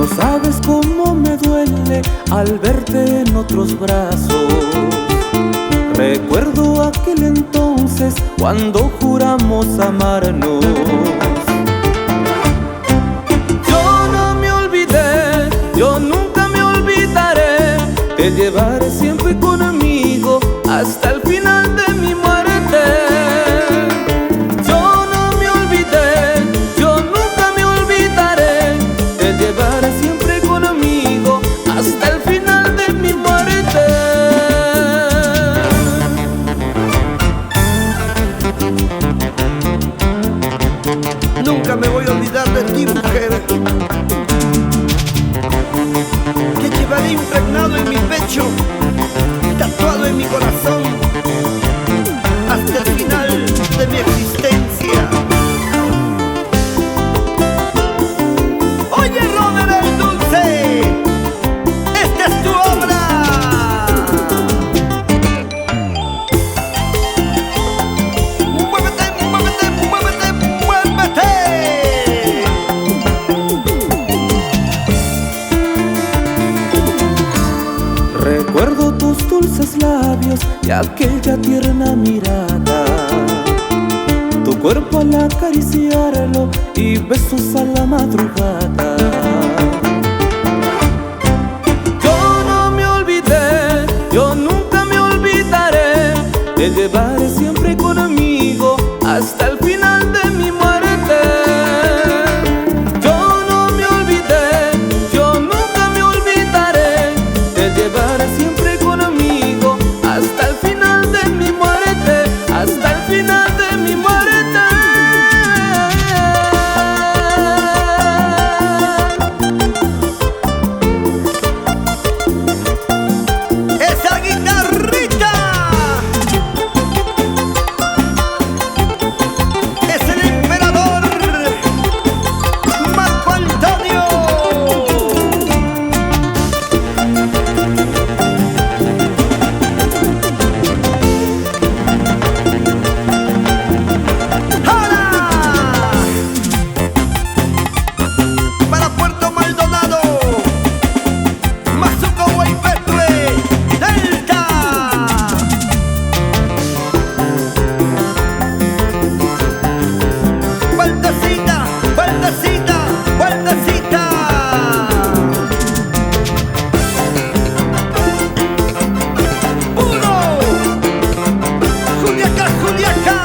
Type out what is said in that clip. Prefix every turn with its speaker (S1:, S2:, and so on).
S1: No sabes cómo me duele al verte en otros brazos. Recuerdo aquel entonces cuando juramos amarnos. Yo no me olvidé, yo nunca me olvidaré. Te llevaré siempre conmigo hasta el final de mi muerte. Yo no me olvidé, yo nunca me olvidaré. Te llevaré siempre conmigo hasta el final de mi muerte.
S2: Nunca me voy a olvidar de ti, mujer, que llevaré impregnado en mi pecho, tatuado en mi corazón, hasta el final de mi existencia. Oye, Robert el Dulce, esta es tu obra. Muévete, muévete, muévete, muévete.
S1: Recuerdo tus dulces labios y aquella tierna mirada, tu cuerpo al acariciarlo y besos a la madrugada. Yo no me olvidé, yo nunca me olvidaré. Te llevaré siempre conmigo hasta el final de mi muerte. Yo no me olvidé, yo nunca me olvidaré. Te llevaré siempre conmigo hasta el final de mi muerte, hasta el final de mi muerte.
S2: Esa guitarrita es el emperador Marco Antonio. ¡Ahora! Para Puerto Maldonado, Mazuco, Guaypetle, Delta. Vueltecita, vueltecita, vueltecita. Puro Juliaca, Juliaca.